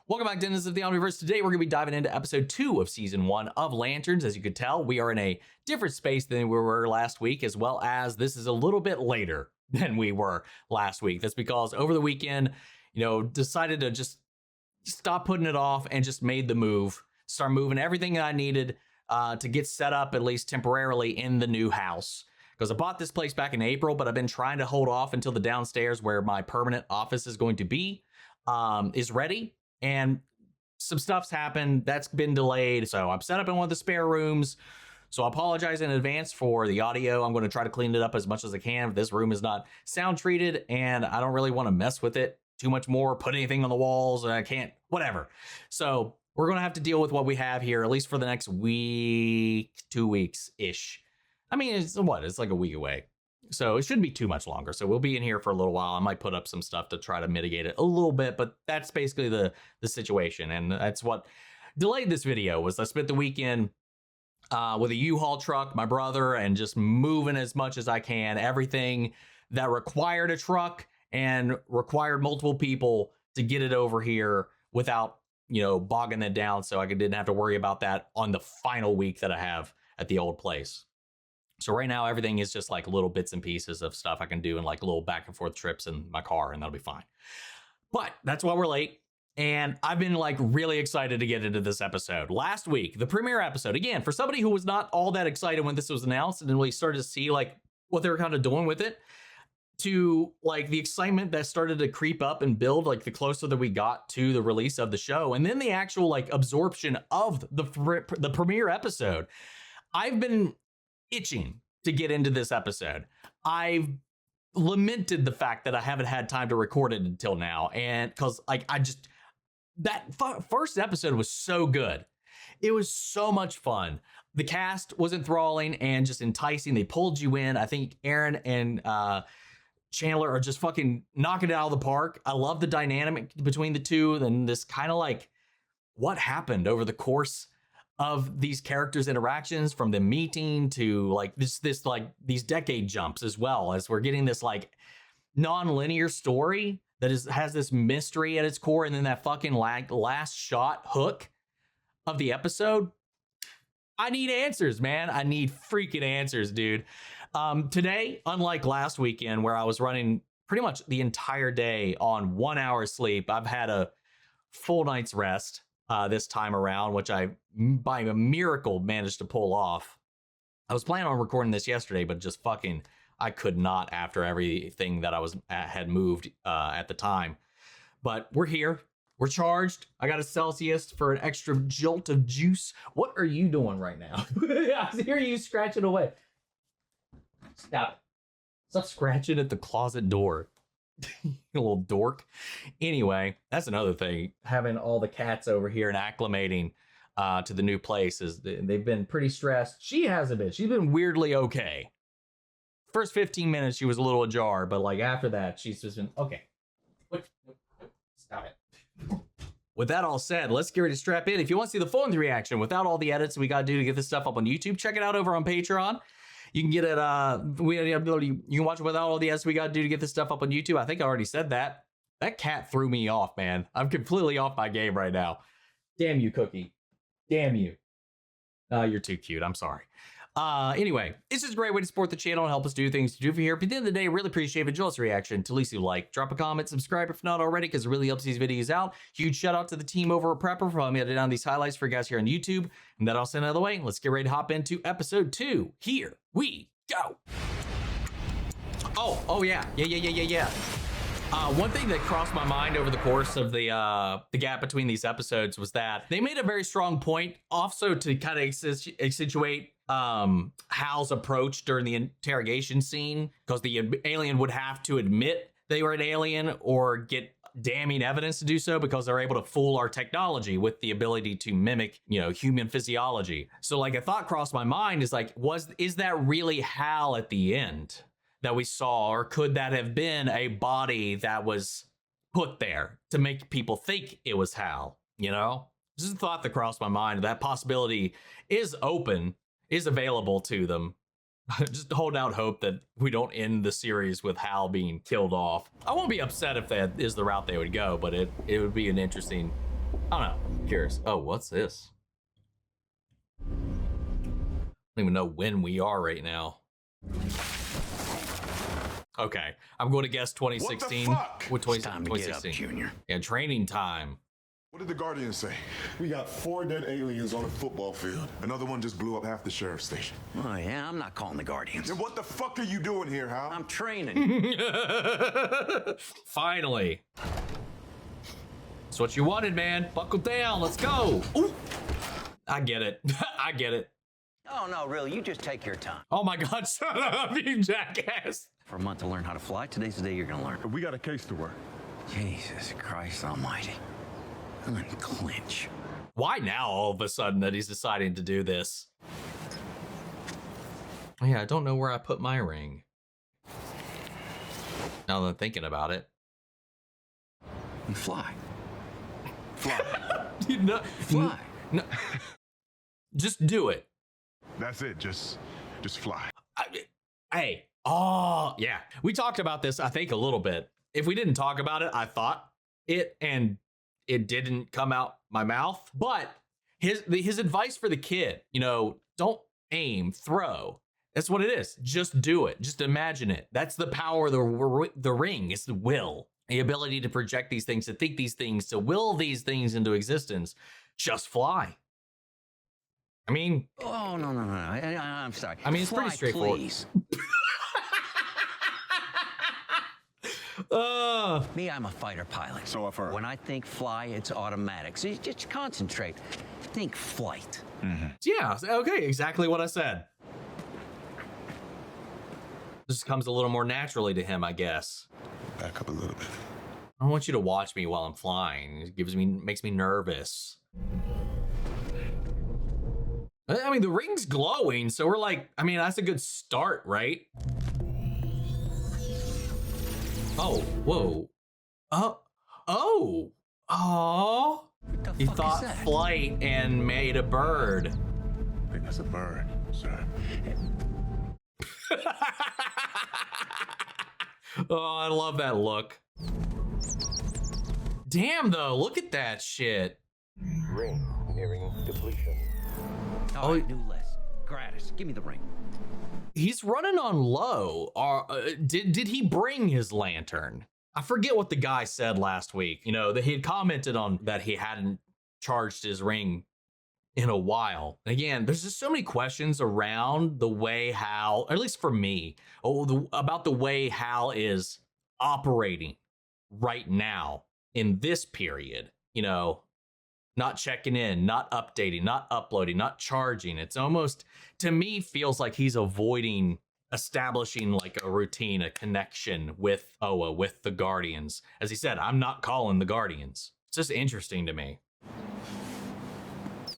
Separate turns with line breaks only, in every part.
Welcome back, Dennis of the Omniverse. Today, we're going to be diving into episode 2 of season 1 of Lanterns. As you could tell, we are in a different space than we were last week, as well as this is a little bit later than we were last week. That's because over the weekend, decided to just stop putting it off and just made the move, start moving everything I needed to get set up, at least temporarily, in the new house. Because I bought this place back in April, but I've been trying to hold off until the downstairs where my permanent office is going to be is ready. And some stuff's happened that's been delayed. So I'm set up in one of the spare rooms. So I apologize in advance for the audio. I'm going to try to clean it up as much as I can. This room is not sound treated and I don't really want to mess with it too much more, put anything on the walls. I can't, whatever. So we're going to have to deal with what we have here, at least for the next week, 2 weeks-ish. I mean, it's like a week away. So it shouldn't be too much longer. So we'll be in here for a little while. I might put up some stuff to try to mitigate it a little bit, but that's basically the situation. And that's what delayed this video was I spent the weekend with a U-Haul truck, my brother, and just moving as much as I can. Everything that required a truck and required multiple people to get it over here without, bogging it down. So I didn't have to worry about that on the final week that I have at the old place. So right now, everything is just like little bits and pieces of stuff I can do in like little back and forth trips in my car, and that'll be fine. But that's why we're late. And I've been like really excited to get into this episode. Last week, the premiere episode, again, for somebody who was not all that excited when this was announced and then we started to see like what they were kind of doing with it, to like the excitement that started to creep up and build like the closer that we got to the release of the show. And then the actual like absorption of the premiere episode. I've been itching to get into this episode. I've lamented the fact that I haven't had time to record it until now. And because like that first episode was so good. It was so much fun. The cast was enthralling and just enticing. They pulled you in. I think Aaron and Chandler are just fucking knocking it out of the park. I love the dynamic between the two. And this kind of like what happened over the course of these characters' interactions, from the meeting to like this like these decade jumps, as well as we're getting this like non-linear story that has this mystery at its core, and then that fucking last shot hook of the episode. I need answers, man. I need freaking answers, dude. Today, unlike last weekend where I was running pretty much the entire day on 1 hour sleep, I've had a full night's rest this time around, which I, by a miracle, managed to pull off. I was planning on recording this yesterday, but just fucking, I could not after everything that I had moved at the time. But we're here. We're charged. I got a Celsius for an extra jolt of juice. What are you doing right now? I hear you scratching away. Stop it. Stop scratching at the closet door. You little dork. Anyway, that's another thing. Having all the cats over here and acclimating to the new place is they've been pretty stressed. She hasn't been. She's been weirdly okay. First 15 minutes, she was a little ajar, but like after that, she's just been okay. Stop it. With that all said, let's get ready to strap in. If you want to see the full reaction without all the edits we got to do to get this stuff up on YouTube, check it out over on Patreon. You can get it, you can watch it without all the edits we got to do to get this stuff up on YouTube. I think I already said that. That cat threw me off, man. I'm completely off my game right now. Damn you, Cookie. Damn you. You're too cute. I'm sorry. Anyway, it's just a great way to support the channel and help us do things to do for here. But at the end of the day, really appreciate it. Enjoy this reaction. To least you like, drop a comment, subscribe if not already, because it really helps these videos out. Huge shout out to the team over at Prepper for letting me edit down these highlights for you guys here on YouTube. And that all said out of the way, let's get ready to hop into episode 2. Here we go. Oh yeah. One thing that crossed my mind over the course of the gap between these episodes was that they made a very strong point also to kind of accentuate Hal's approach during the interrogation scene, because the alien would have to admit they were an alien or get damning evidence to do so, because they're able to fool our technology with the ability to mimic, human physiology. So like a thought crossed my mind is like, is that really Hal at the end that we saw, or could that have been a body that was put there to make people think it was Hal? This is a thought that crossed my mind. That possibility is available to them. Just hold out hope that we don't end the series with Hal being killed off. I won't be upset if that is the route they would go, but it would be an interesting I don't know. I'm curious. Oh, what's this? I don't even know when we are right now. Okay, I'm going to guess 2016.
What the fuck?
What 20,
It's time to
2016?
get up, Junior.
Yeah, training time.
What did the Guardians say? We got 4 dead aliens on a football field. Another one just blew up half the sheriff's station.
Oh, yeah, I'm not calling the Guardians.
Then what the fuck are you doing here, Hal?
I'm training.
Finally. That's what you wanted, man. Buckle down. Let's go. Ooh. I get it. I get it.
Oh, no, really, you just take your time.
Oh my God, shut up, you jackass.
For a month to learn how to fly, today's the day you're gonna learn.
We got a case to work.
Jesus Christ almighty. Unclench.
Why now all of a sudden that he's deciding to do this? Oh, yeah, I don't know where I put my ring. Now that I'm thinking about it.
And fly. Fly.
You know,
Fly.
No, just do it.
That's it. Just fly.
Hey, oh, yeah. We talked about this, I think, a little bit. If we didn't talk about it, I thought it, and it didn't come out my mouth. But his advice for the kid, you know, don't aim, throw. That's what it is. Just do it. Just imagine it. That's the power of the ring. It's the will. The ability to project these things, to think these things, to will these things into existence. Just fly. I mean...
Oh, no. I'm sorry.
I mean, it's
fly,
pretty straightforward.
Please. Me, I'm a fighter pilot.
So I've heard.
When I think fly, it's automatic. So you just concentrate. Think flight.
Yeah, okay, exactly what I said. This comes a little more naturally to him, I guess.
Back up a little bit.
I don't want you to watch me while I'm flying. It makes me nervous. I mean, the ring's glowing, so we're like, I mean, that's a good start, right? Oh, whoa. Oh. He thought flight and made a bird.
I think that's a bird, sir.
Oh, I love that look. Damn, though, look at that shit.
Ring nearing depletion.
All right, new list. Gratis. Give me the ring.
He's running on low. Did he bring his lantern? I forget what the guy said last week. You know, that he had commented on that he hadn't charged his ring in a while. And again, there's just so many questions around the way Hal, at least for me, about the way Hal is operating right now in this period. You know, not checking in, not updating, not uploading, not charging. It's almost, to me, feels like he's avoiding establishing like a routine, a connection with Oa, with the Guardians. As he said, I'm not calling the Guardians. It's just interesting to me.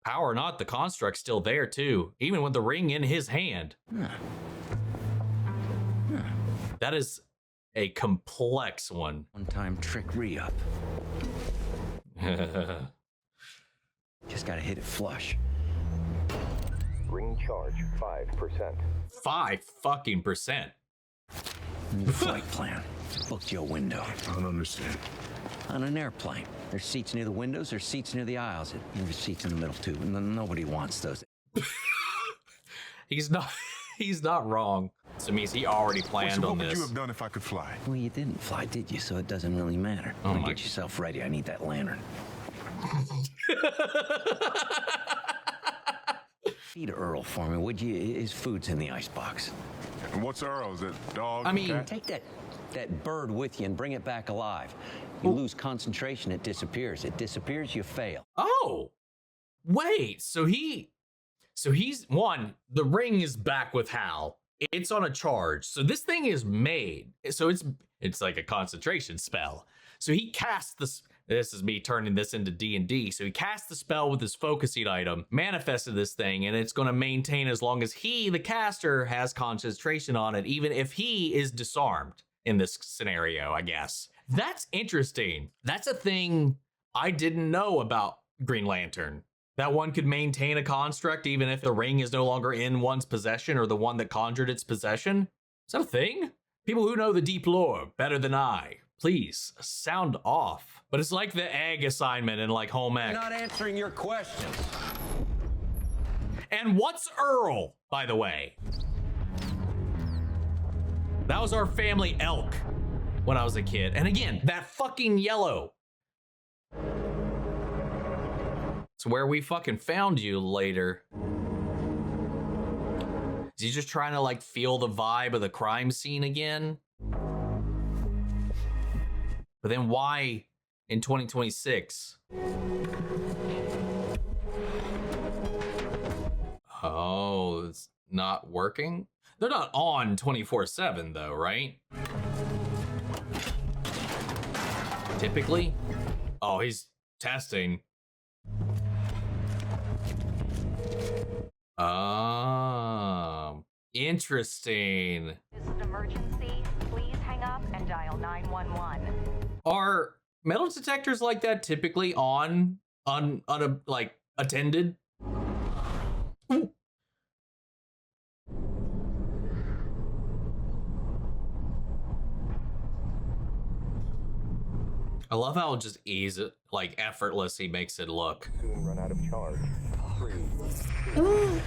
Power or not, the construct's still there too, even with the ring in his hand. That is a complex one.
One-time trick re-up. Just gotta hit it flush.
Ring charge 5%.
5%
New flight plan. Booked you a window.
I don't understand.
On an airplane, there's seats near the windows, there's seats near the aisles, and there's seats in the middle too. And nobody wants those.
He's not wrong. So it means he already planned
So
on
what would you
this.
have done if I could fly?
Well, you didn't fly, did you? So it doesn't really matter.
Oh
Now
my-
get yourself ready. I need that lantern. Feed Earl for me, would you? His food's in the icebox.
And what's Earl's? That dog?
I mean-
cat?
Take that bird with you and bring it back alive. You lose concentration, it disappears. It disappears, you fail.
Oh, wait. So he's one, the ring is back with Hal. It's on a charge. So this thing is made. So it's like a concentration spell. So he casts this is me turning this into D&D. So he cast the spell with his focusing item, manifested this thing, and it's going to maintain as long as he, the caster, has concentration on it, even if he is disarmed in this scenario, I guess. That's interesting. That's a thing I didn't know about Green Lantern. That one could maintain a construct even if the ring is no longer in one's possession or the one that conjured its possession. Is that a thing? People who know the deep lore better than I, Please sound off. But it's like the egg assignment in like home ec.
I'm not answering your questions.
And what's Earl, by the way? That was our family elk when I was a kid. And again, that fucking yellow. It's where we fucking found you later. Is he just trying to like feel the vibe of the crime scene again? But then why in 2026? Oh, it's not working? They're not on 24/7 though, right? Typically? Oh, he's testing. Interesting.
This is an emergency. Please hang up and dial 911.
Are metal detectors like that typically on like attended? Ooh. I love how just easy, like effortless he makes it look.
Soon run out of charge. 3, 2, 1.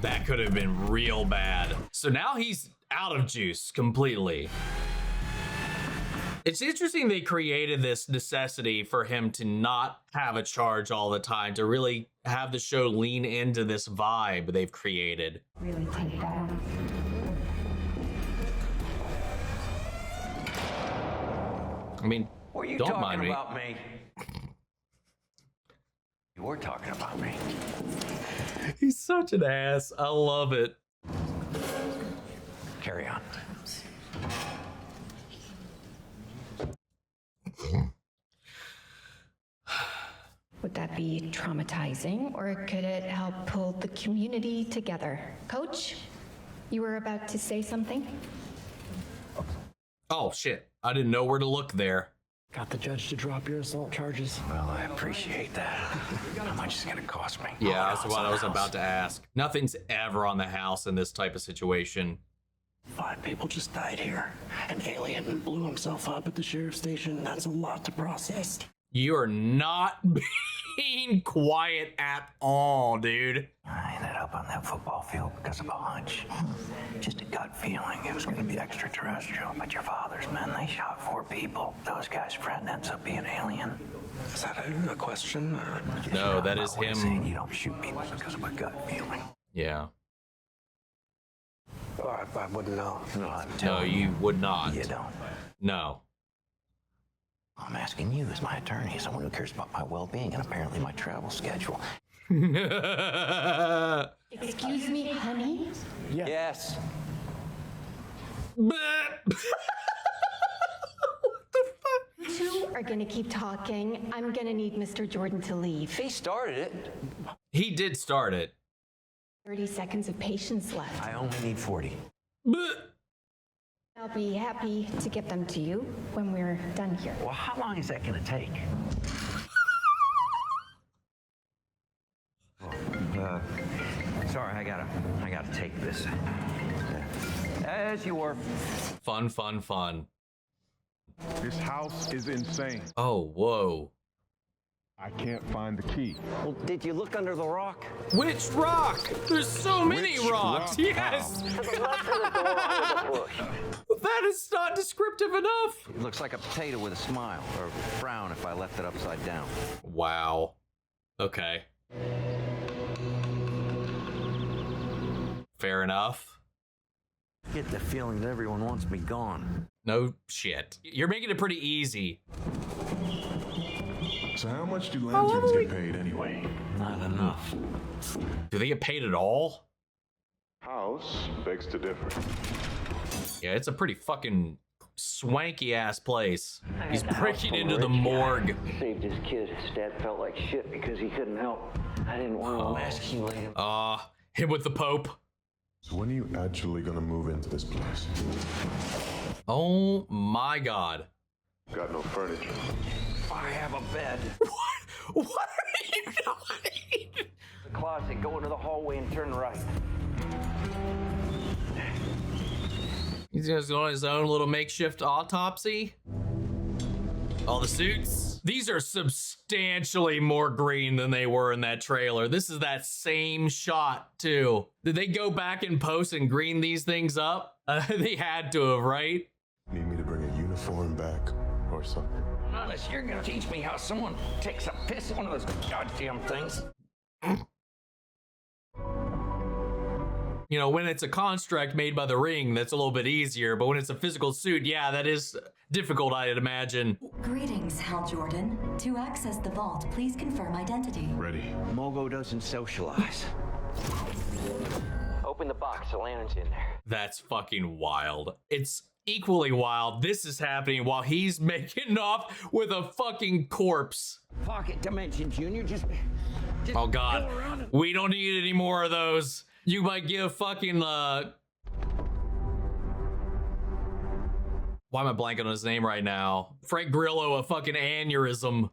That could have been real bad. So now he's out of juice completely. It's interesting they created this necessity for him to not have a charge all the time, to really have the show lean into this vibe they've created.
Really take that on.
I mean,
Were you
don't
talking
mind me.
about me? You were talking about me.
He's such an ass. I love it.
Carry on.
Would that be traumatizing, or could it help pull the community together? Coach, you were about to say something?
Oh shit, I didn't know where to look there.
Got the judge to drop your assault charges.
Well, I appreciate that. How much is it gonna cost me?
Yeah, that's what I was about to ask. Nothing's ever on the house in this type of situation.
5 people just died here. An alien blew himself up at the sheriff's station. That's a lot to process.
You are not being quiet at all, dude.
I ended up on that football field because of a hunch. Just a gut feeling it was going to be extraterrestrial. But your father's men, they shot 4 people. Those guys' friend ends up being alien.
Is that a question? Or...
No, that is
My way of saying
him.
you don't shoot people because of a gut feeling.
Yeah.
Oh, I wouldn't know.
No, I'm
No,
telling
you would not.
You don't.
No.
I'm asking you as my attorney, someone who cares about my well-being and apparently my travel schedule.
Excuse me, honey?
Yes.
You are gonna keep talking. I'm gonna need Mr. Jordan to leave.
He started it.
He did start it.
30 seconds of patience left.
I only need 40.
I'll be happy to get them to you when we're done here.
Well, how long is that going to take? Sorry, I gotta take this. As you were.
Fun, fun, fun.
This house is insane.
Oh, whoa.
I can't find the key.
Well, did you look under the rock?
Which rock? There's so many
Which
rocks.
rock?
Yes. That is not descriptive enough.
It looks like a potato with a smile, or a frown if I left it upside down.
Wow. Okay. Fair enough.
I get the feeling that everyone wants me gone.
No shit. You're making it pretty easy.
So how much do lanterns get paid anyway?
Not enough.
Do they get paid at all?
House begs to differ.
Yeah, it's a pretty fucking swanky ass place. He's
got the
breaking
house
into
full
the
of rich
morgue.
guys. Saved his kid. His dad felt like shit because he couldn't help. I didn't want to emasculate him.
Him with the Pope.
So when are you actually gonna move into this place?
Oh my god.
Got no furniture.
I have a bed.
What are you doing?
The closet. Go into the hallway and turn right.
He's He's just on his own little makeshift autopsy. All the suits. These are substantially more green than they were in that trailer. This is that same shot too. Did they go back and post and green these things up? They had to have, right?
Need me to bring a uniform back or something?
Unless you're gonna teach me how someone takes a piss in one of those goddamn things.
You know, when it's a construct made by the Ring, that's a little bit easier. But when it's a physical suit, yeah, that is difficult, I'd imagine.
Greetings, Hal Jordan. To access the vault, please confirm identity.
Ready.
Mogo doesn't socialize.
Open the box, the lantern's in there.
That's fucking wild. It's equally wild. This is happening while he's making off with a fucking corpse.
Pocket Dimension, Junior, just
Oh God, we don't need any more of those. You might give fucking why am I blanking on his name right now? Frank Grillo a fucking aneurysm.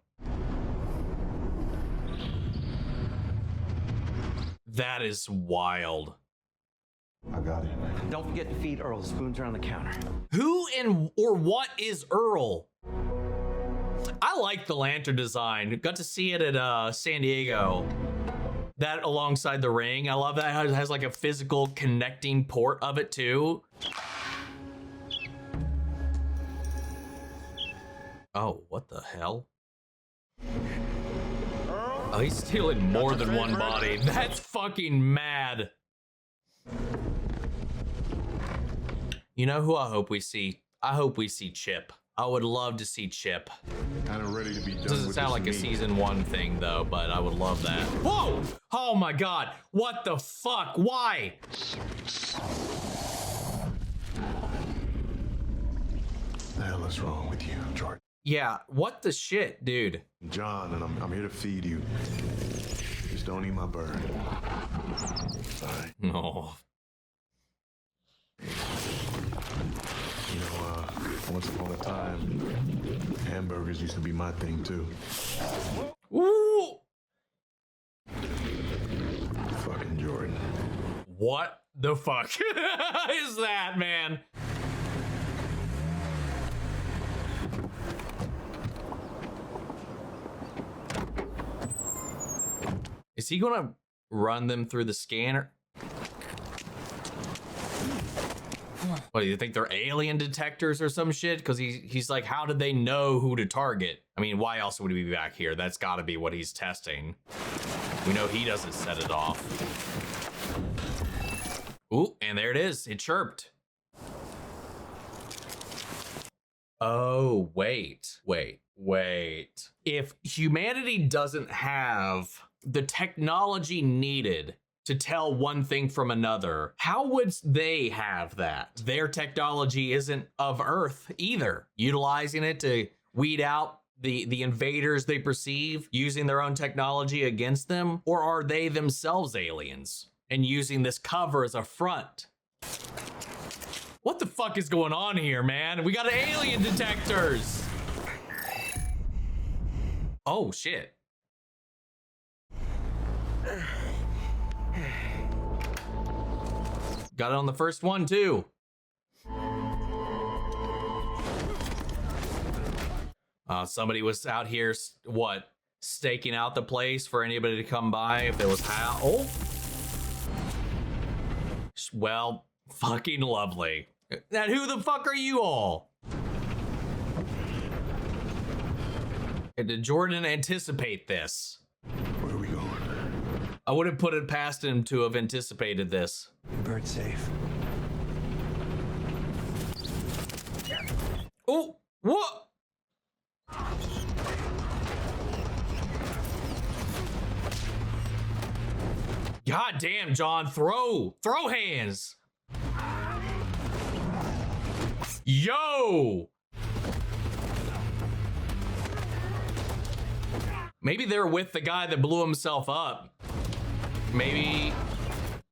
That is wild.
I got it.
don't forget to feed Earl. Spoons are on the counter.
Who and or what is Earl? I like the lantern design. Got to see it at San Diego. That alongside the Ring. I love that. It has like a physical connecting port of it too. Oh, what the hell? Oh, he's stealing more than one body. That's fucking mad. You know who I hope we see? I hope we see Chip. I would love to see Chip.
Kind of ready to be done.
Doesn't sound like a season 1 thing though, but I would love that. Whoa! Oh my God! What the fuck? Why?
The hell is wrong with you, Jordan?
Yeah, what the shit, dude?
John, and I'm here to feed you. Just don't eat my bird. Sorry.
No.
You know, once upon a time, hamburgers used to be my thing too.
Ooh!
Fucking Jordan.
What the fuck is that, man? Is he gonna run them through the scanner? What, do you think they're alien detectors or some shit? Because he's like, how did they know who to target? I mean, why else would he be back here? That's gotta be what he's testing. We know he doesn't set it off. Ooh, and there it is. It chirped. Oh, wait. If humanity doesn't have the technology needed to tell one thing from another, how would they have that? Their technology isn't of Earth either. Utilizing it to weed out the invaders they perceive, using their own technology against them? Or are they themselves aliens and using this cover as a front? What the fuck is going on here, man? We got alien detectors. Oh, shit. Got it on the first one, too. Somebody was out here, what, staking out the place for anybody to come by if there was how. Oh. Well, fucking lovely. Now, who the fuck are you all? Did Jordan anticipate this?
Where are we going?
I wouldn't put it past him to have anticipated this.
Bird safe.
Oh, what? God damn, John, throw hands. Yo. Maybe they're with the guy that blew himself up. Maybe.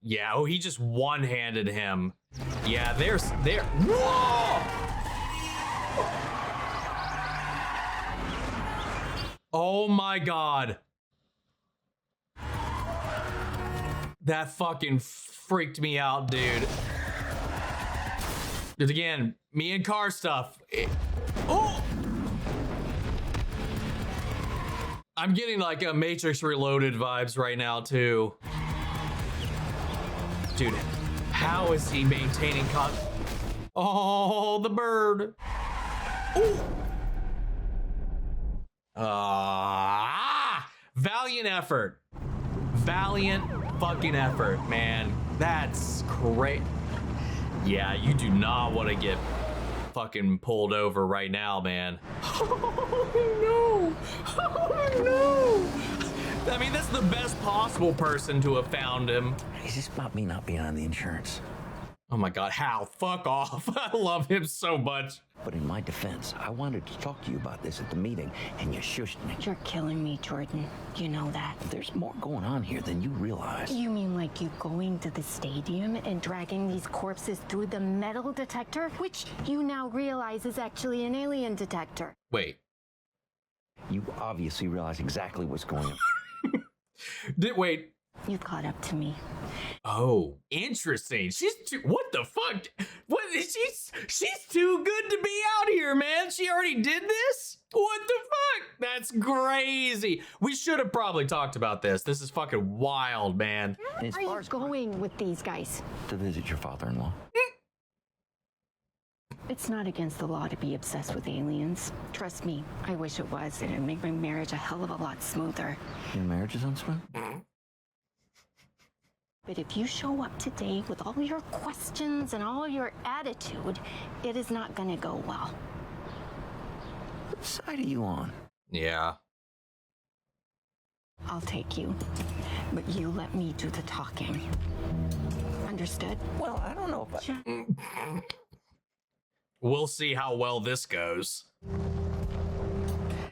Yeah, oh, he just one-handed him. Yeah, they're. Whoa! Oh my God. That fucking freaked me out, dude. Because again, me and car stuff. Oh! I'm getting like a Matrix Reloaded vibes right now too. Dude, how is he maintaining Oh, the bird. Ooh. Valiant effort. Valiant fucking effort, man. That's great. Yeah, you do not want to get fucking pulled over right now, man. Oh no! Oh no! I mean, that's the best possible person to have found him.
Is this about me not being on the insurance?
Oh my God, Hal, fuck off. I love him so much.
But in my defense, I wanted to talk to you about this at the meeting, and you shushed me.
You're killing me, Jordan. You know that.
There's more going on here than you realize.
You mean like you going to the stadium and dragging these corpses through the metal detector, which you now realize is actually an alien detector?
Wait.
You obviously realize exactly what's going on.
Wait.
You caught up to me.
Oh, interesting. What the fuck? What? She's too good to be out here, man. She already did this? What the fuck? That's crazy. We should have probably talked about this. This is fucking wild, man.
Where are you going with these guys?
To visit your father-in-law.
It's not against the law to be obsessed with aliens. Trust me, I wish it was. It'd make my marriage a hell of a lot smoother.
Your marriage is unsmooth?
But if you show up today with all your questions and all your attitude, it is not gonna go well.
What side are you on?
Yeah.
I'll take you, but you let me do the talking. Understood?
Well, I don't know if
We'll see how well this goes.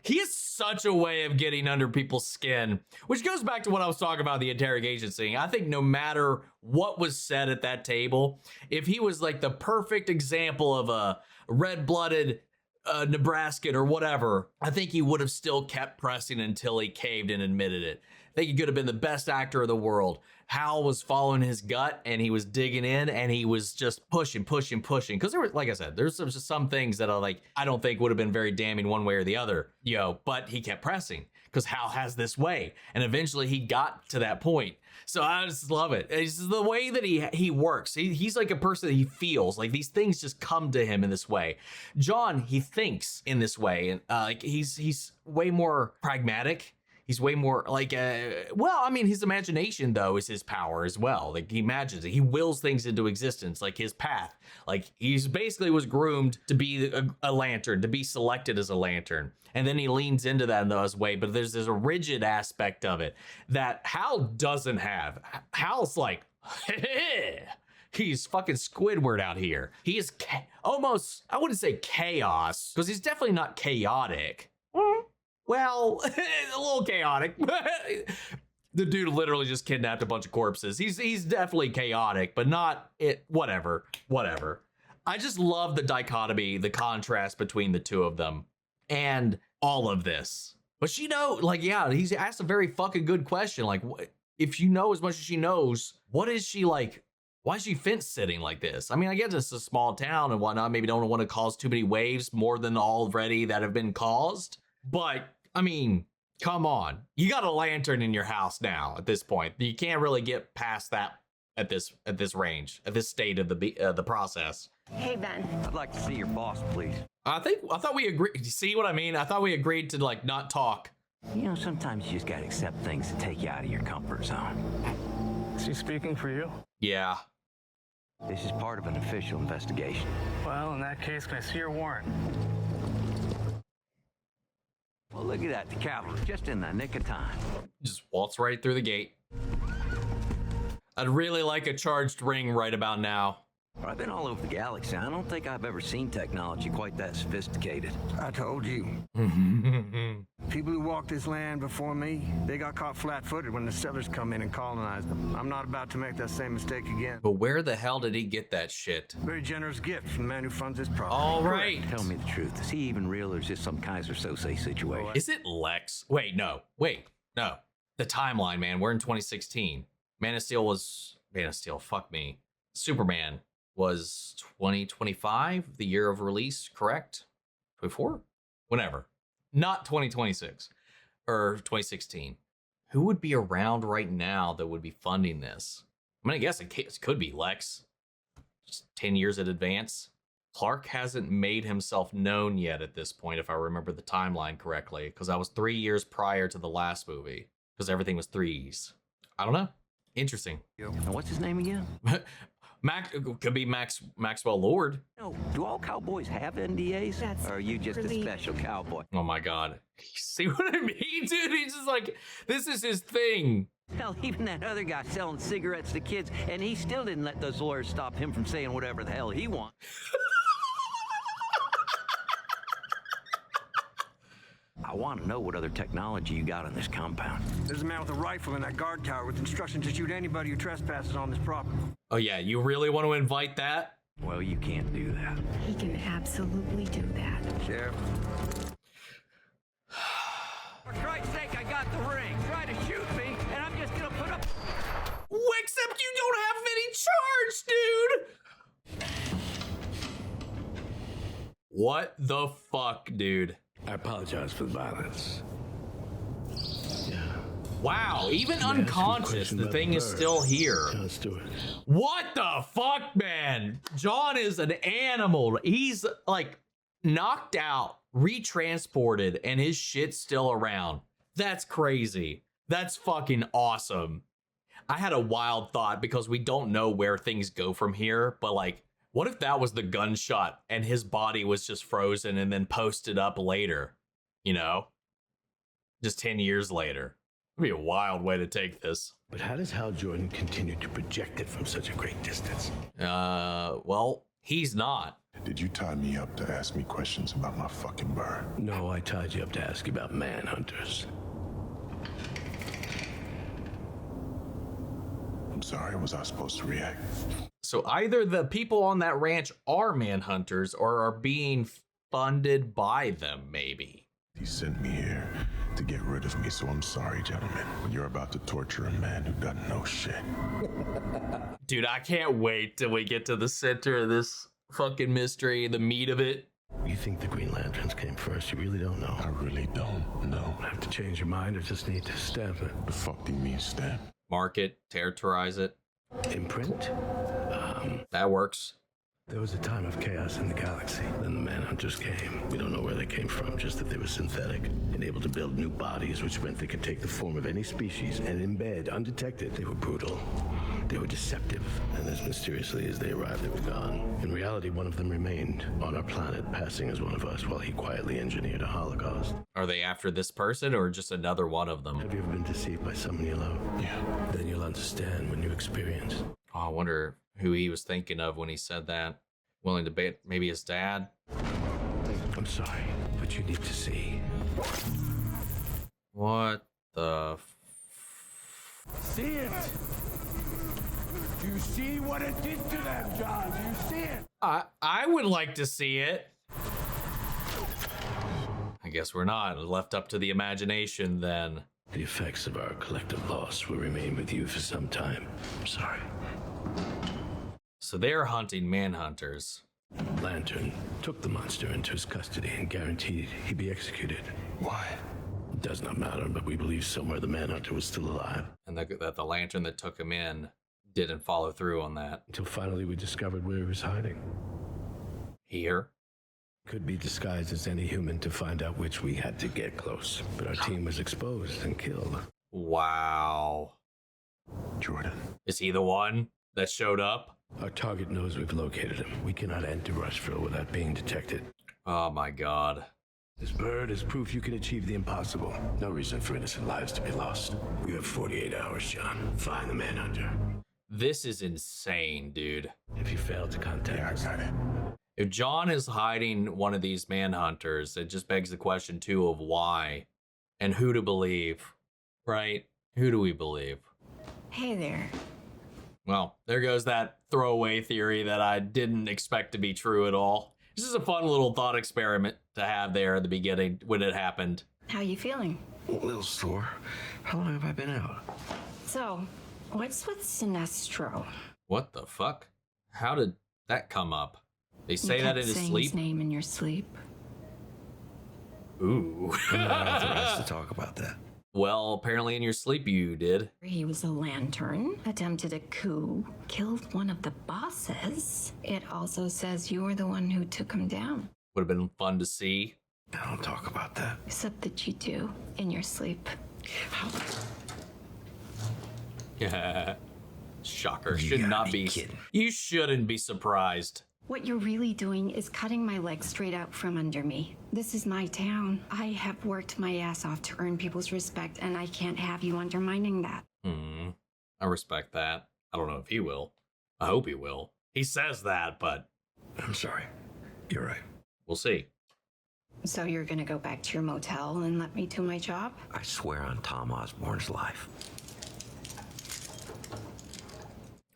He has such a way of getting under people's skin, which goes back to what I was talking about, the interrogation scene. I think no matter what was said at that table, if he was like the perfect example of a red-blooded Nebraskan or whatever, I think he would have still kept pressing until he caved and admitted it. I think he could have been the best actor of the world. Hal was following his gut and he was digging in and he was just pushing. Because there was, like I said, there's just some things that I don't think would have been very damning one way or the other, but he kept pressing because Hal has this way. And eventually he got to that point. So I just love it. It's the way that he works. He's like a person that he feels like these things just come to him in this way. John, he thinks in this way, and he's way more pragmatic. He's way more like, his imagination though is his power as well. Like he imagines it. He wills things into existence, like his path. Like he's basically was groomed to be a lantern, to be selected as a lantern. And then he leans into that in those way, but there's a rigid aspect of it that Hal doesn't have. Hal's like, he's fucking Squidward out here. He is almost, I wouldn't say chaos, because he's definitely not chaotic. Well, a little chaotic. The dude literally just kidnapped a bunch of corpses. He's definitely chaotic, but not it. Whatever. I just love the dichotomy, the contrast between the two of them, and all of this. But he's asked a very fucking good question. Like, if you know as much as she knows, what is she like? Why is she fence sitting like this? I mean, I guess it's a small town and whatnot. Maybe don't want to cause too many waves more than already that have been caused. But I mean, come on. You got a lantern in your house now at this point. You can't really get past that at this range, at this state of the process.
Hey, Ben.
I'd like to see your boss, please.
I thought we agreed. See what I mean? I thought we agreed to like not talk.
Sometimes you just gotta accept things that take you out of your comfort zone.
Is he speaking for you?
Yeah.
This is part of an official investigation.
Well, in that case, can I see your warrant?
Well, look at that, the cavalry, just in the nick of time.
Just waltz right through the gate. I'd really like a charged ring right about now.
I've been all over the galaxy. I don't think I've ever seen technology quite that sophisticated.
I told you. People who walked this land before me, they got caught flat-footed when the settlers come in and colonized them. I'm not about to make that same mistake again.
But where the hell did he get that shit?
Very generous gift from the man who funds this property.
All right.
Tell me the truth. Is he even real or is this some Kaiser Sose situation?
Is it Lex? No. The timeline, man. We're in 2016. Man of Steel, fuck me. Superman was 2025 the year of release, correct? 24? Whenever. Not 2026 or 2016. Who would be around right now that would be funding this? I'm going to guess it could be Lex. Just 10 years in advance. Clark hasn't made himself known yet at this point, if I remember the timeline correctly, because that was 3 years prior to the last movie, because everything was threes. I don't know. Interesting.
And what's his name again?
Could be Maxwell Lord.
No, do all cowboys have NDAs? Or are you just a special cowboy?
Oh my God. See what I mean, dude? He's just like, this is his thing.
Hell, even that other guy selling cigarettes to kids, and he still didn't let those lawyers stop him from saying whatever the hell he wants. I want to know what other technology you got on this compound.
There's a man with a rifle in that guard tower with instructions to shoot anybody who trespasses on this property.
Oh yeah, you really want to invite that?
Well, you can't do that.
He can absolutely do that.
Sheriff. For Christ's sake, I got the ring. Try to shoot me, and I'm just gonna put up...
Except you don't have any charge, dude! What the fuck, dude?
I apologize for the violence. Yeah.
Wow, even unconscious, the thing is still here.
Let's do it.
What the fuck, man? John is an animal. He's like knocked out, retransported, and his shit's still around. That's crazy. That's fucking awesome. I had a wild thought because we don't know where things go from here, but like, what if that was the gunshot and his body was just frozen and then posted up later? You know? Just 10 years later. It'd be a wild way to take this.
But how does Hal Jordan continue to project it from such a great distance?
Well, he's not.
Did you tie me up to ask me questions about my fucking bird?
No, I tied you up to ask you about manhunters.
I'm sorry, was I supposed to react?
So either the people on that ranch are manhunters or are being funded by them, maybe.
He sent me here to get rid of me, so I'm sorry, gentlemen. When you're about to torture a man who doesn't know shit.
Dude, I can't wait till we get to the center of this fucking mystery, the meat of it.
You think the Green Lanterns came first? You really don't know.
I really don't know.
I have to change your mind or just need to stamp it.
The fuck do you mean stamp?
Mark it, terrorize it.
Imprint?
That works.
There was a time of chaos in the galaxy. Then the manhunters came. We don't know where they came from, just that they were synthetic and able to build new bodies, which meant they could take the form of any species and embed undetected. They were brutal. They were deceptive. And as mysteriously as they arrived, they were gone. In reality, one of them remained on our planet, passing as one of us while he quietly engineered a holocaust.
Are they after this person or just another one of them?
Have you ever been deceived by someone you love?
Yeah.
Then you'll understand when you experience.
Oh, I wonder who he was thinking of when he said that. Willing to bet maybe his dad?
I'm sorry, but you need to see.
What the
See it? Do you see what it did to them, John? Do you see it?
I would like to see it. I guess we're not. Left up to the imagination then.
The effects of our collective loss will remain with you for some time. I'm sorry.
So they're hunting manhunters.
Lantern took the monster into his custody and guaranteed he'd be executed.
Why?
It does not matter, but we believe somewhere the manhunter was still alive.
And that the lantern that took him in didn't follow through on that.
Until finally we discovered where he was hiding.
Here?
Could be disguised as any human to find out which we had to get close. But our team was exposed and killed.
Wow.
Jordan.
Is he the one that showed up?
Our target knows we've located him. We cannot enter Rushville without being detected.
Oh my god.
This bird is proof you can achieve the impossible. No reason for innocent lives to be lost. You have 48 hours, John. Find the manhunter.
This is insane, dude.
If you fail to contact us.
I got it.
If John is hiding one of these manhunters, it just begs the question, too, of why and who to believe, right? Who do we believe?
Hey there.
Well, there goes that throwaway theory that I didn't expect to be true at all. This is a fun little thought experiment to have there at the beginning when it happened.
How you feeling?
A little sore. How long have I been out?
So, what's with Sinestro?
What the fuck? How did that come up? They say
you
that
kept
in his
saying
sleep?
His name in your sleep.
Ooh.
I'm not authorized to talk about that.
Well, apparently in your sleep you did.
He was a lantern, attempted a coup, killed one of the bosses. It also says you were the one who took him down.
Would have been fun to see.
I don't talk about that.
Except that you do in your sleep.
Yeah. Shocker.
You
Should
gotta
not
be
be.
kidding.
You shouldn't be surprised.
What you're really doing is cutting my legs straight out from under me. This is my town. I have worked my ass off to earn people's respect, and I can't have you undermining that.
I respect that. I don't know if he will. I hope he will. He says that, but
I'm sorry. You're right.
we'll see.
So you're gonna go back to your motel and let me do my job?
I swear on Tom Osborne's life.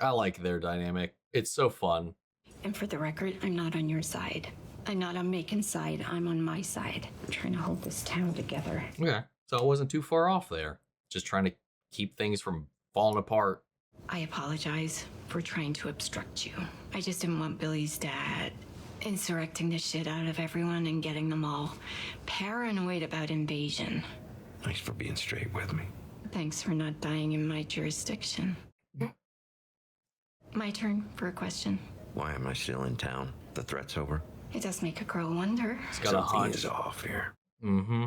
I like their dynamic. It's so fun.
And for the record, I'm not on your side. I'm not on Macon's side. I'm on my side. I'm trying to hold this town together.
Okay. So I wasn't too far off there. Just trying to keep things from falling apart.
I apologize for trying to obstruct you. I just didn't want Billy's dad insurrecting the shit out of everyone and getting them all paranoid about invasion.
Thanks for being straight with me.
Thanks for not dying in my jurisdiction. My turn for a question.
Why am I still in town? The threat's over?
It does make a girl wonder.
He's got a
Something
hunch.
is off here.
Mm-hmm.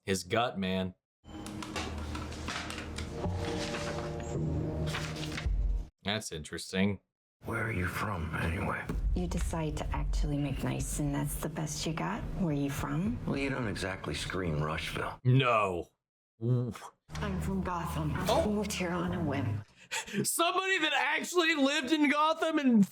His gut, man. That's interesting.
Where are you from, anyway?
You decide to actually make nice, and that's the best you got? Where are you from?
Well, you don't exactly scream Rushville.
No.
I'm from Gotham. I moved here on a whim.
Somebody that actually lived in Gotham and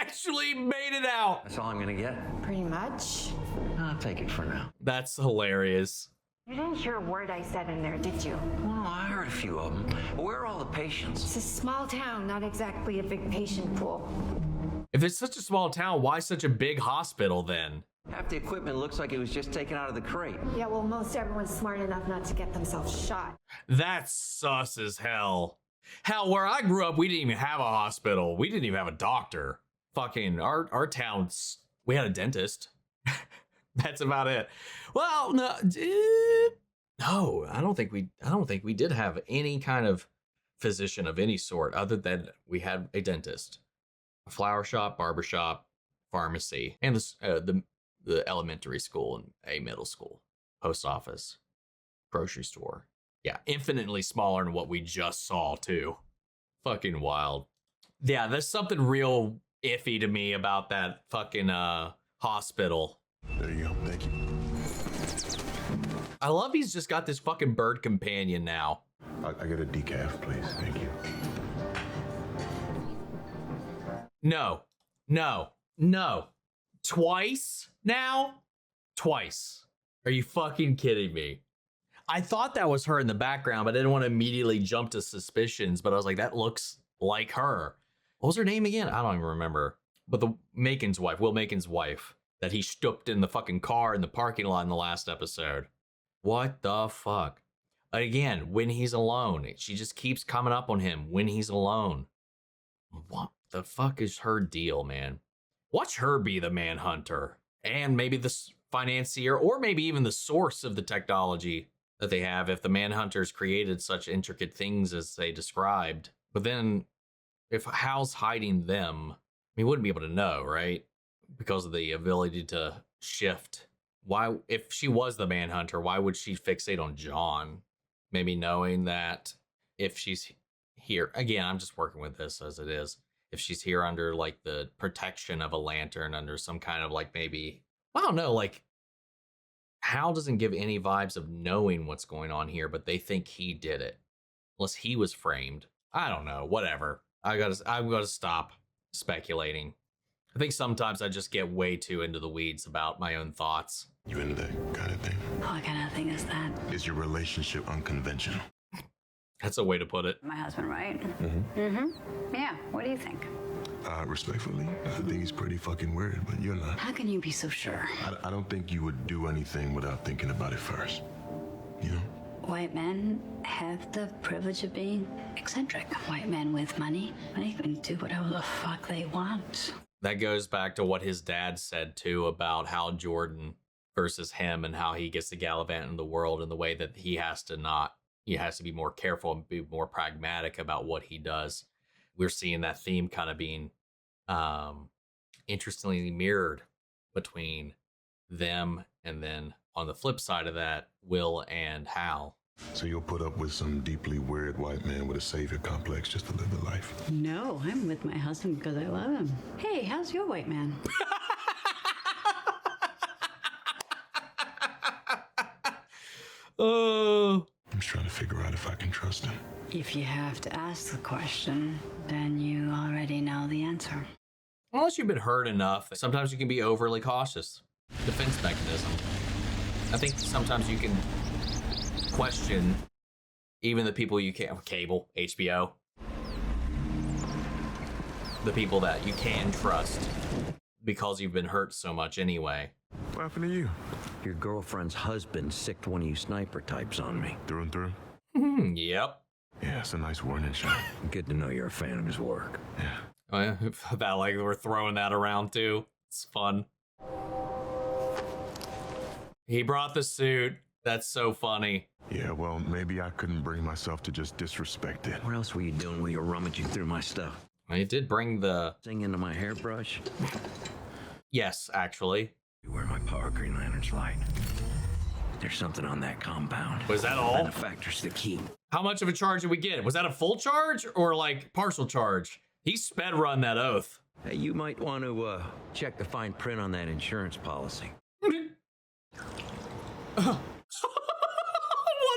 actually made it out.
That's all I'm gonna get.
Pretty much.
I'll take it for now.
That's hilarious.
You didn't hear a word I said in there, did you?
Well, I heard a few of them. Where are all the patients?
It's a small town, not exactly a big patient pool.
If it's such a small town, why such a big hospital then?
Half the equipment looks like it was just taken out of the crate.
Yeah, well, most everyone's smart enough not to get themselves shot.
That's sus as hell. Hell, where I grew up, we didn't even have a hospital. We didn't even have a doctor. Fucking our towns, we had a dentist. That's about it. Well, no, I don't think we did have any kind of physician of any sort other than we had a dentist, a flower shop, barber shop, pharmacy, and the elementary school and a middle school, post office, grocery store. Yeah, infinitely smaller than what we just saw, too. Fucking wild. Yeah, there's something real iffy to me about that fucking hospital.
There you go. Thank you.
I love he's just got this fucking bird companion now.
I get a decaf, please. Thank you.
No. Twice now? Twice. Are you fucking kidding me? I thought that was her in the background, but I didn't want to immediately jump to suspicions. But I was like, that looks like her. What was her name again? I don't even remember. But the Macon's wife, Will Macon's wife, that he stooped in the fucking car in the parking lot in the last episode. What the fuck? Again, when he's alone, she just keeps coming up on him when he's alone. What the fuck is her deal, man? Watch her be the manhunter and maybe the financier or maybe even the source of the technology that they have if the manhunters created such intricate things as they described. But then if Hal's hiding them, he wouldn't be able to know, right? Because of the ability to shift. Why, if she was the manhunter, why would she fixate on John? Maybe knowing that if she's here, again, I'm just working with this as it is. If she's here under like the protection of a lantern, under some kind of like maybe, I don't know, like Hal doesn't give any vibes of knowing what's going on here, but they think he did it. Unless he was framed. I don't know, whatever. I've got to stop speculating. I think sometimes I just get way too into the weeds about my own thoughts.
You into that kind of thing?
What kind of thing is that?
Is your relationship unconventional?
That's a way to put it.
My husband, right?
Mm-hmm.
Yeah, what do you think?
Respectfully, I think he's pretty fucking weird, but you're not.
How can you be so sure?
I don't think you would do anything without thinking about it first. You know?
White men have the privilege of being eccentric. White men with money, they can do whatever the fuck they want.
That goes back to what his dad said too about how Jordan versus him and how he gets to gallivant in the world and the way that he has to be more careful and be more pragmatic about what he does. We're seeing that theme kind of being interestingly mirrored between them, and then on the flip side of that, Will and Hal.
So you'll put up with some deeply weird white man with a savior complex just to live the life?
No, I'm with my husband because I love him. Hey, how's your white man?
I'm just trying to figure out if I can trust him.
If you have to ask the question, then you already know the answer.
Unless you've been hurt enough, sometimes you can be overly cautious. Defense mechanism. I think sometimes you can question even the people you can't, cable, HBO, the people that you can trust because you've been hurt so much anyway.
What happened to you?
Your girlfriend's husband sicked one of you sniper types on me.
Through and through?
Yep.
Yeah, it's a nice warning shot.
Good to know you're a fan of his work.
Yeah.
Oh, yeah. That, like, we're throwing that around too. It's fun. He brought the suit. That's so funny.
Yeah, well, maybe I couldn't bring myself to just disrespect it.
What else were you doing while you were rummaging through my stuff?
He did bring the
thing into my hairbrush.
Yes, actually.
Where my power Green Lantern's light. There's something on that compound.
Was that all?
Manufacturer's the key.
How much of a charge did we get? Was that a full charge or like partial charge? He sped run that oath.
Hey, you might want to check the fine print on that insurance policy.
What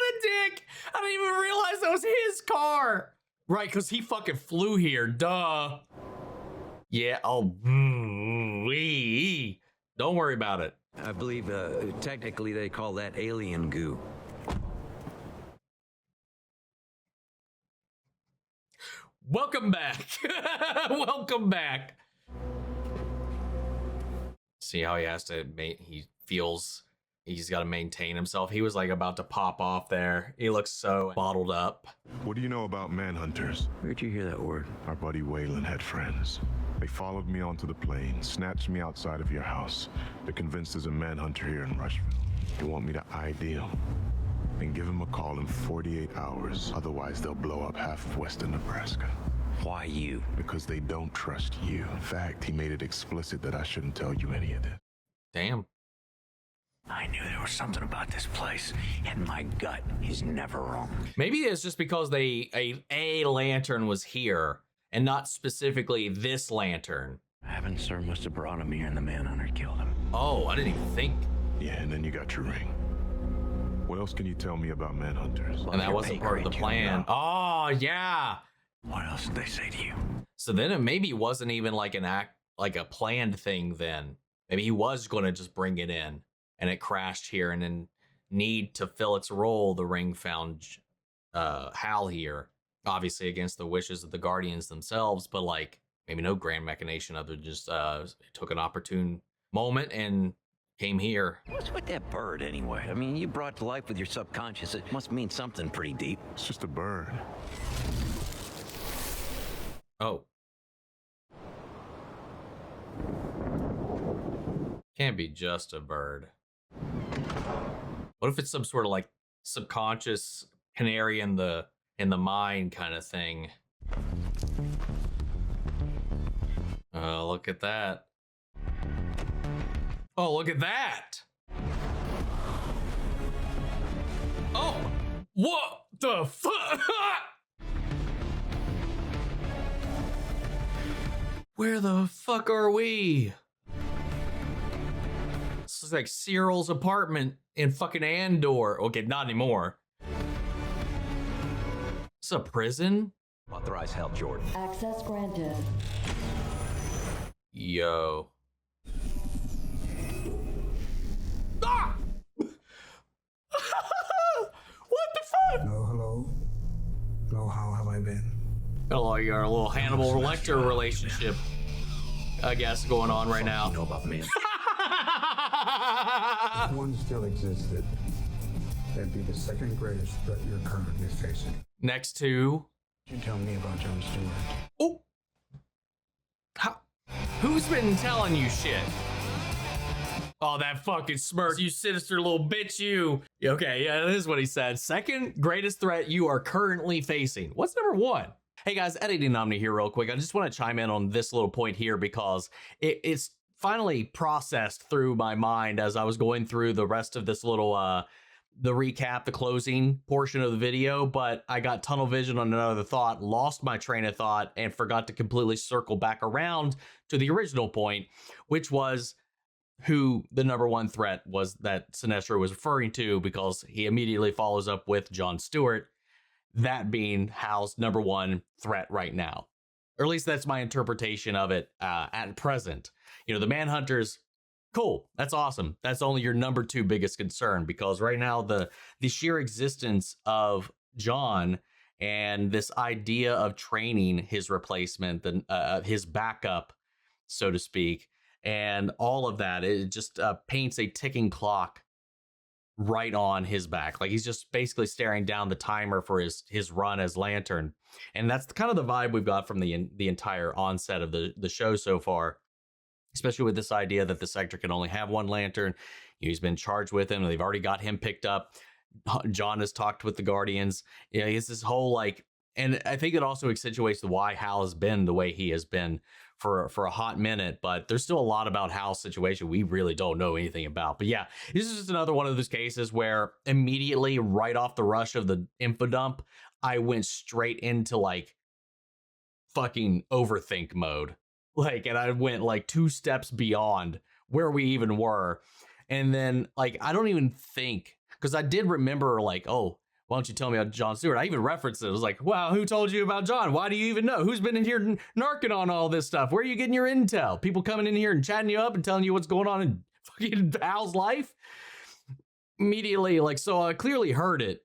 a dick! I didn't even realize that was his car. Right, because he fucking flew here. Duh. Yeah. Oh. Don't worry about it.
I believe technically they call that alien goo.
Welcome back. Welcome back. See how he has to he feels he's got to maintain himself. He was like about to pop off there. He looks so bottled up.
What do you know about manhunters?
Where'd you hear that word?
Our buddy Waylon had friends. They followed me onto the plane, snatched me outside of your house. They're convinced there's a manhunter here in Rushville. They want me to ID him and give him a call in 48 hours. Otherwise, they'll blow up half of western Nebraska.
Why you?
Because they don't trust you. In fact, he made it explicit that I shouldn't tell you any of this.
Damn.
I knew there was something about this place, and my gut is never wrong.
Maybe it's just because a lantern was here, and not specifically this lantern.
Heaven, sir, must have brought him here, and the manhunter killed him.
Oh, I didn't even think.
Yeah, and then you got your ring. What else can you tell me about manhunters?
And that wasn't part of the plan. Oh, yeah.
What else did they say to you?
So then it maybe wasn't even like a planned thing then. Maybe he was going to just bring it in, and it crashed here, and then need to fill its role, the ring found Hal here. Obviously against the wishes of the Guardians themselves, but like maybe no grand machination other than just took an opportune moment and came here.
What's with that bird anyway? I mean, you brought to life with your subconscious. It must mean something pretty deep.
It's just a bird.
Oh. Can't be just a bird. What if it's some sort of like subconscious canary in the mind kind of thing? Oh, look at that. Oh, look at that. Oh, what the fuck? Where the fuck are we? This is like Cyril's apartment in fucking Andor. Okay, not anymore. It's a prison?
Authorize Hal Jordan.
Access granted.
Yo. Ah! What the fuck?
Hello. Hello, how have I been?
Hello, you're a little Hannibal Lecter relationship, I guess, going on right now.
You know about me.
If one still existed,
That'd be the second greatest threat you're currently facing.
Next to...
You tell me about Jon Stewart.
Oh! Who's been telling you shit? Oh, that fucking smirk, you sinister little bitch, you. Okay, yeah, this is what he said. Second greatest threat you are currently facing. What's number one? Hey guys, Editing Omni here real quick. I just want to chime in on this little point here because it's finally processed through my mind as I was going through the rest of this little, the recap, the closing portion of the video, but I got tunnel vision on another thought, lost my train of thought, and forgot to completely circle back around to the original point, which was who the number one threat was that Sinestro was referring to, because he immediately follows up with Jon Stewart, that being Hal's number one threat right now. Or at least that's my interpretation of it at present. You know, the Manhunters, cool, that's awesome. That's only your number two biggest concern, because right now the sheer existence of Jon and this idea of training his replacement, his backup, so to speak, and all of that, it just paints a ticking clock right on his back. Like he's just basically staring down the timer for his run as Lantern. And that's kind of the vibe we've got from the entire onset of the show so far, especially with this idea that the sector can only have one Lantern. He's been charged with him. They've already got him picked up. Jon has talked with the Guardians. Yeah, it's this whole like, and I think it also accentuates why Hal has been the way he has been for a hot minute, but there's still a lot about Hal's situation we really don't know anything about. But yeah, this is just another one of those cases where immediately right off the rush of the info dump, I went straight into like fucking overthink mode. Like, and I went like 2 steps beyond where we even were. And then like, I don't even think, because I did remember like, oh, why don't you tell me about Jon Stewart? I even referenced it. I was like, wow, who told you about Jon? Why do you even know? Who's been in here narking on all this stuff? Where are you getting your intel? People coming in here and chatting you up and telling you what's going on in fucking Hal's life? Immediately, like, so I clearly heard it,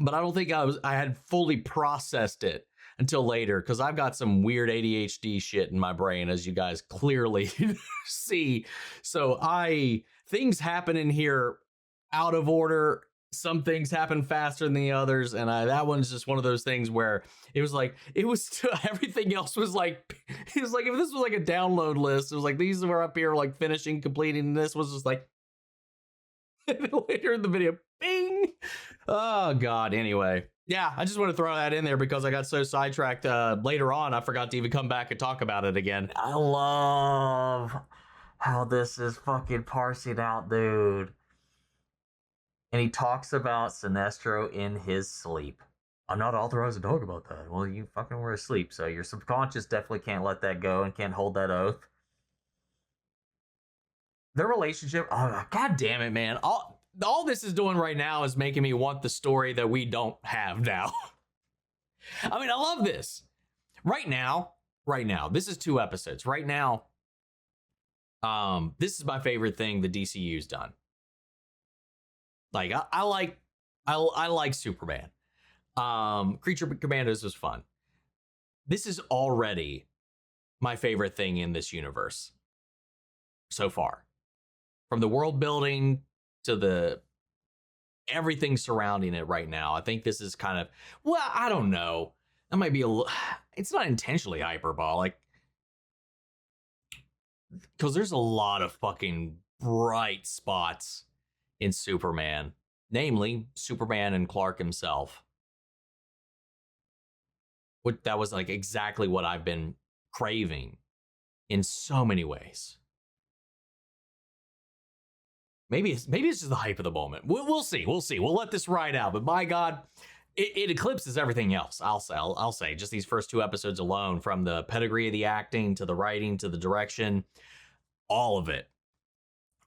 but I don't think I had fully processed it until later, because I've got some weird ADHD shit in my brain, as you guys clearly see. So things happen in here out of order. Some things happen faster than the others, and that one's just one of those things where it was everything else was like, it was like if this was like a download list, it was like these were up here like finishing, completing, and this was just like later in the video, bing. Oh god. Anyway, yeah, I just want to throw that in there because I got so sidetracked later on, I forgot to even come back and talk about it again. I love how this is fucking parsing out, dude. And he talks about Sinestro in his sleep. I'm not authorized to talk about that. Well, you fucking were asleep, so your subconscious definitely can't let that go and can't hold that oath. Their relationship, oh god damn it, man. All this is doing right now is making me want the story that we don't have now. I mean, I love this. Right now, this is 2 episodes. Right now, this is my favorite thing the DCU's done. Like I like Superman. Creature Commandos was fun. This is already my favorite thing in this universe so far. From the world building to the everything surrounding it right now. I think this is kind of, well, I don't know. That might be it's not intentionally hyperbolic, because there's a lot of fucking bright spots in Superman, namely Superman and Clark himself. That was like exactly what I've been craving in so many ways. Maybe it's just the hype of the moment. We'll see. We'll let this ride out. But my God, it eclipses everything else. I'll say just these first 2 episodes alone, from the pedigree of the acting to the writing to the direction, all of it.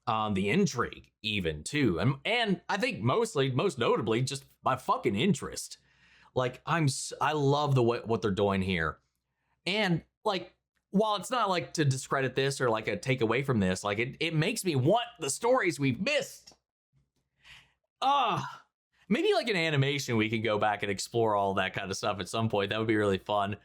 The intrigue even too. And I think most notably, just my fucking interest. Like I love what they're doing here. And like, while it's not like to discredit this or like a take away from this, like it makes me want the stories we've missed. Maybe like an animation, we can go back and explore all that kind of stuff at some point. That would be really fun.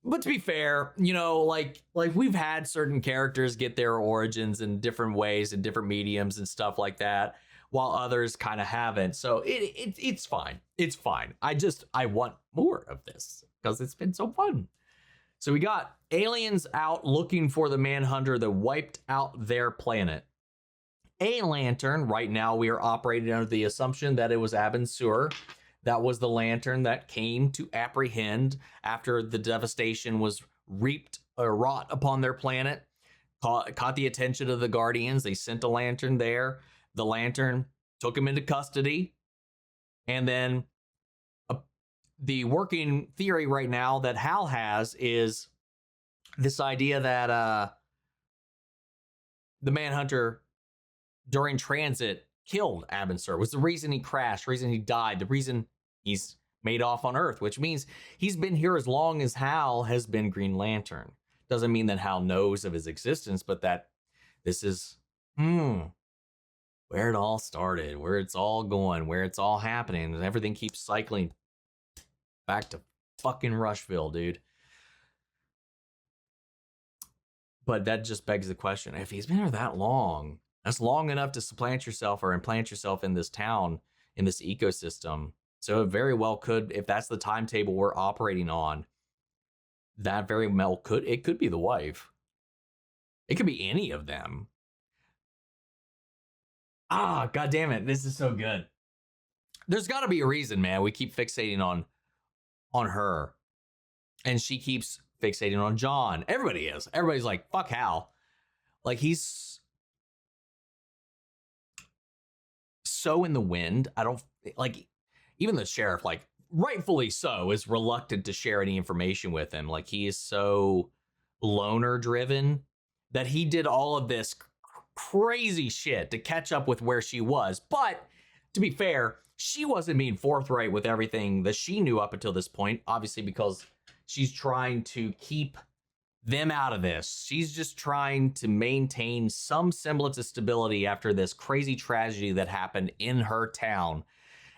But to be fair, you know, like we've had certain characters get their origins in different ways, in different mediums and stuff like that. while others kind of haven't. So it's fine. It's fine. I want more of this because it's been so fun. So we got aliens out looking for the manhunter that wiped out their planet. A lantern, right now we are operating under the assumption that it was Albans Sewer. That was the lantern that came to apprehend after the devastation was reaped or wrought upon their planet. Caught the attention of the Guardians. They sent a lantern there. The lantern took him into custody. And then the working theory right now that Hal has is this idea that the manhunter during transit killed Albans was the reason he crashed, reason he died, the reason he's made off on Earth, which means he's been here as long as Hal has been Green Lantern. Doesn't mean that Hal knows of his existence, but that this is where it all started, where it's all going, where it's all happening, and everything keeps cycling back to fucking Rushville, dude. But that just begs the question, if he's been here that long, that's long enough to supplant yourself or implant yourself in this town, in this ecosystem. So it very well could, if that's the timetable we're operating on, that very well could be the wife. It could be any of them. God damn it. This is so good. There's got to be a reason, man. We keep fixating on her. And she keeps fixating on John. Everybody is. Everybody's like, fuck Hal. Like, he's so in the wind. I don't, like, even the sheriff, like, rightfully so, is reluctant to share any information with him. Like, he is so loner driven that he did all of this crazy shit to catch up with where she was. But to be fair, she wasn't being forthright with everything that she knew up until this point, obviously, because she's trying to keep them out of this. She's just trying to maintain some semblance of stability after this crazy tragedy that happened in her town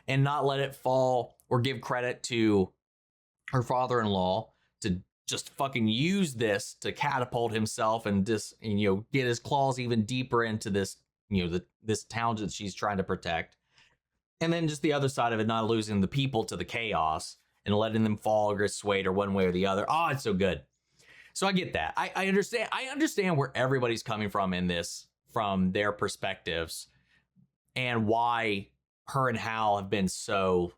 and not let it fall or give credit to her father-in-law to just fucking use this to catapult himself and just, get his claws even deeper into this, this town that she's trying to protect. And then just the other side of it, not losing the people to the chaos and letting them fall or get swayed or one way or the other. Oh, it's so good. So I get that. I understand. I understand where everybody's coming from in this, from their perspectives, and why her and Hal have been so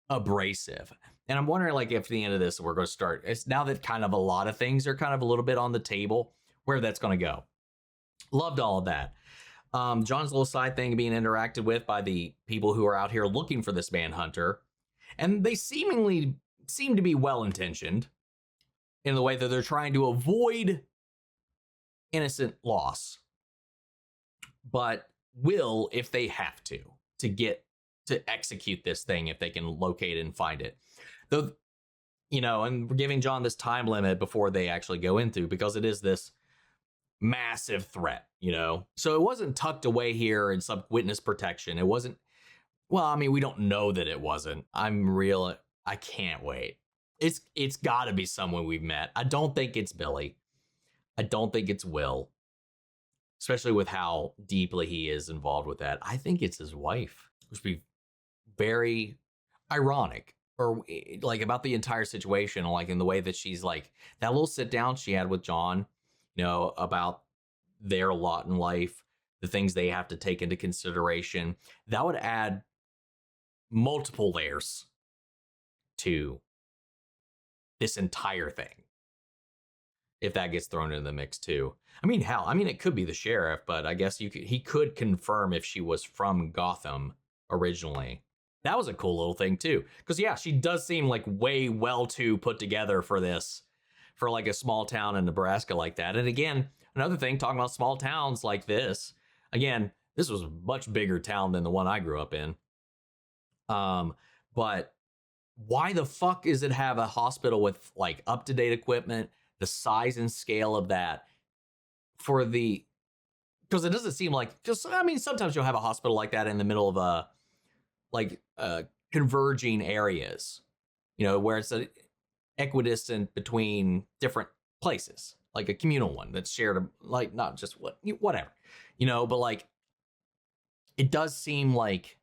abrasive. And I'm wondering, like, if at the end of this, we're going to start, it's now that kind of a lot of things are kind of a little bit on the table, where that's going to go. Loved all of that. John's little side thing being interacted with by the people who are out here looking for this manhunter. And they seem to be well-intentioned in the way that they're trying to avoid innocent loss, but will if they have to get to execute this thing if they can locate it and find it. Though, and we're giving John this time limit before they actually go into, because it is this massive threat, So it wasn't tucked away here in some witness protection. It wasn't, well, I mean, we don't know that it wasn't. I can't wait. It's got to be someone we've met. I don't think it's Billy. I don't think it's Will. Especially with how deeply he is involved with that. I think it's his wife, which would be very ironic, or like about the entire situation, like in the way that she's like that little sit down she had with John, about their lot in life, the things they have to take into consideration. That would add multiple layers to this entire thing, if that gets thrown into the mix too. I mean, hell, it could be the sheriff, but I guess he could confirm if she was from Gotham originally. That was a cool little thing too, because yeah, she does seem like way well too put together for this, for like a small town in Nebraska like that. And again, another thing, talking about small towns like this, again, this was a much bigger town than the one I grew up in. But why the fuck is it have a hospital with like up-to-date equipment, the size and scale of that because it doesn't seem like, sometimes you'll have a hospital like that in the middle of converging areas, where it's equidistant between different places, like a communal one that's shared, like not just whatever, but like it does seem like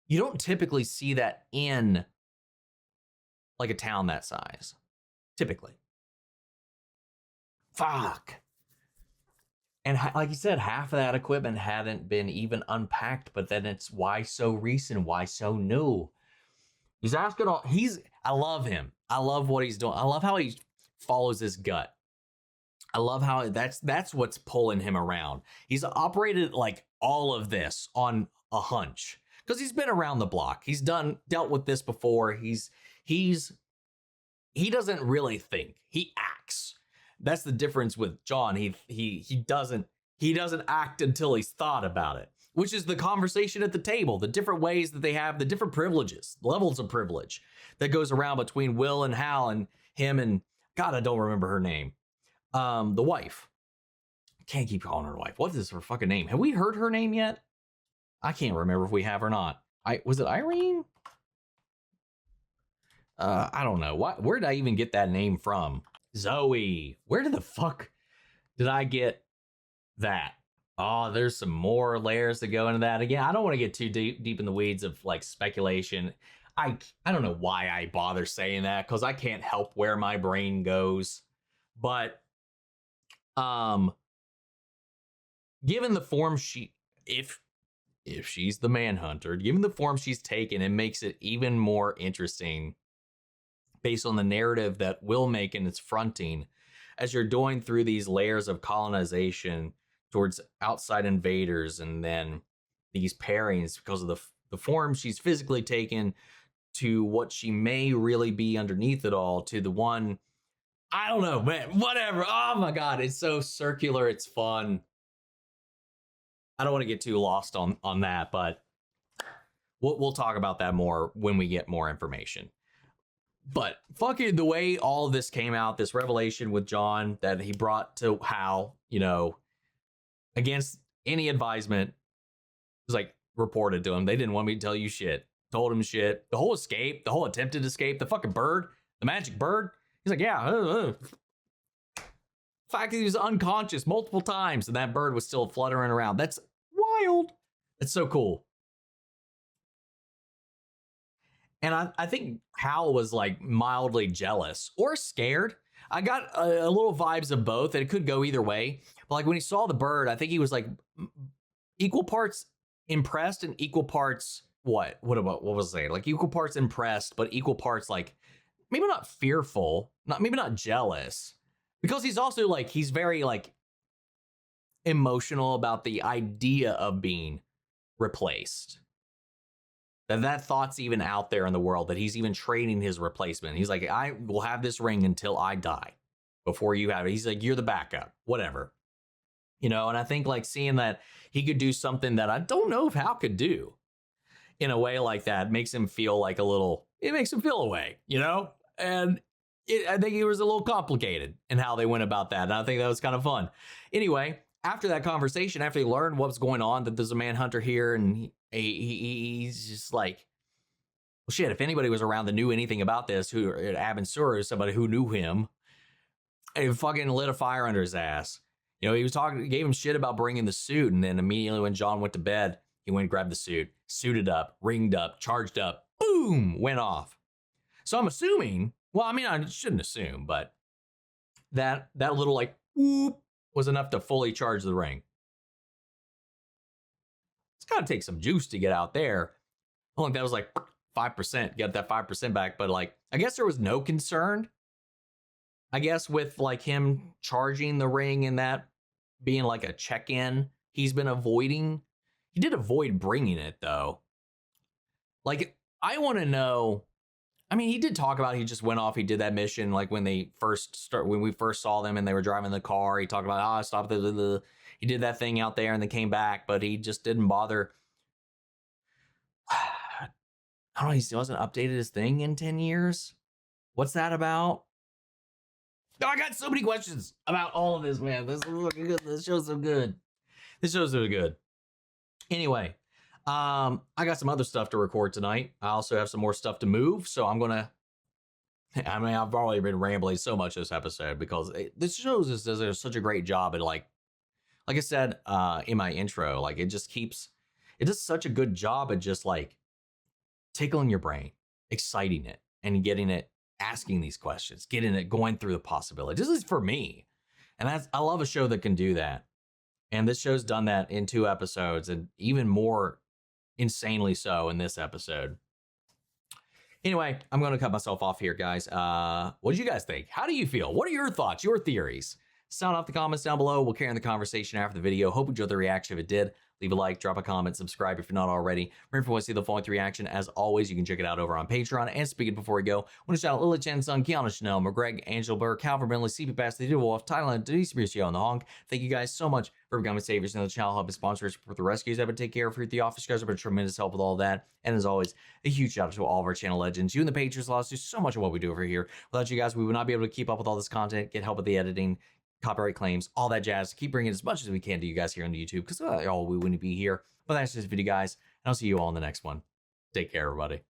you don't typically see that in like a town that size. Typically. Fuck. And like you said, half of that equipment hadn't been even unpacked, but then it's why so recent, why so new? He's asking I love him. I love what he's doing. I love how he follows his gut. I love how that's what's pulling him around. He's operated like all of this on a hunch because he's been around the block. He's dealt with this before. He doesn't really think. He acts. That's the difference with John. He doesn't act until he's thought about it, which is the conversation at the table, the different ways that they have, the different privileges, levels of privilege that goes around between Will and Hal and him and, God, I don't remember her name. The wife. I can't keep calling her wife. What is her fucking name? Have we heard her name yet? I can't remember if we have or not. Was it Irene? I don't know. Where did I even get that name from? Zoe. Where the fuck did I get that? Oh, there's some more layers that go into that. Again, I don't want to get too deep in the weeds of like speculation. I don't know why I bother saying that because I can't help where my brain goes. But given the form if she's the manhunter, given the form she's taken, it makes it even more interesting based on the narrative that Will Macon is fronting as you're going through these layers of colonization towards outside invaders and then these pairings because of the form she's physically taken to what she may really be underneath it all to the one, I don't know, man, whatever. Oh my God, it's so circular. It's fun. I don't want to get too lost on that, but we'll talk about that more when we get more information. But fucking the way all of this came out, this revelation with John that he brought to Hal, against any advisement, was like reported to him. They didn't want me to tell you shit. Told him shit. The whole escape, the whole attempted escape, the fucking bird, the magic bird. He's like, yeah. Fact that he was unconscious multiple times and that bird was still fluttering around. That's wild. It's so cool. And I think Hal was like mildly jealous or scared. I got a little vibes of both, and it could go either way. But like when he saw the bird, I think he was like equal parts impressed and equal parts what was I saying? Like equal parts impressed, but equal parts like maybe not fearful, maybe not jealous, because he's also like he's very like emotional about the idea of being replaced. That thought's even out there in the world, that he's even trading his replacement. He's like, I will have this ring until I die before you have it. He's like, you're the backup, whatever. And I think like seeing that he could do something that I don't know if Hal could do in a way like that makes him feel like it makes him feel a way, And I think it was a little complicated in how they went about that. And I think that was kind of fun. Anyway, after that conversation, after he learned what was going on, that there's a manhunter here, and he's just like, well, shit, if anybody was around that knew anything about this, who Albans is somebody who knew him, and he fucking lit a fire under his ass. He was gave him shit about bringing the suit, and then immediately when John went to bed, he went and grabbed the suit, suited up, ringed up, charged up, boom, went off. So I'm assuming, well, I mean, I shouldn't assume, but that little like whoop was enough to fully charge the ring. It's got to take some juice to get out there. I think that was like 5%, get that 5% back. But like, I guess there was no concern, I guess, with like him charging the ring and that being like a check-in he's been avoiding. He did avoid bringing it though. Like, I want to know, I mean, he did talk about, he just went off, he did that mission, like when we first saw them and they were driving the car, he talked about, I stopped, he did that thing out there and then came back, but he just didn't bother. I don't know, he still hasn't updated his thing in 10 years. What's that about? Oh, I got so many questions about all of this, man. This is looking good. This show's so good. Anyway, I got some other stuff to record tonight. I also have some more stuff to move, so I've already been rambling so much this episode because this show does such a great job at like I said in my intro, like it just keeps, It does such a good job at just like tickling your brain, exciting it, and getting it asking these questions, getting it going through the possibilities. This is for me. And I love a show that can do that. And this show's done that in 2 episodes, and even more insanely so in this episode. Anyway, I'm going to cut myself off here, guys. What do you guys think? How do you feel? What are your thoughts, your theories? Sound off the comments down below. We'll carry on the conversation after the video. Hope you enjoyed the reaction. If it did, leave a like, drop a comment, subscribe if you're not already. Remember, if you want to see the full length reaction, as always, you can check it out over on Patreon. And speaking before we go, I want to shout out Lily Chen, Son, Kiana Chanel, McGreg, Angela Burr, Calvin Brindley, CP Bass, The Wolf, Thailand, Denise Bricio, and The Honk. Thank you guys so much for becoming saviors in the channel, helping sponsors for the rescues. I've been taking care of here at the office. You guys have been tremendous help with all of that. And as always, a huge shout out to all of our channel legends. You and the patrons allow us to do so much of what we do over here. Without you guys, we would not be able to keep up with all this content, get help with the editing, copyright claims, all that jazz. Keep bringing as much as we can to you guys here on YouTube, because we wouldn't be here. But that's just the video, guys, and I'll see you all in the next one. Take care, everybody.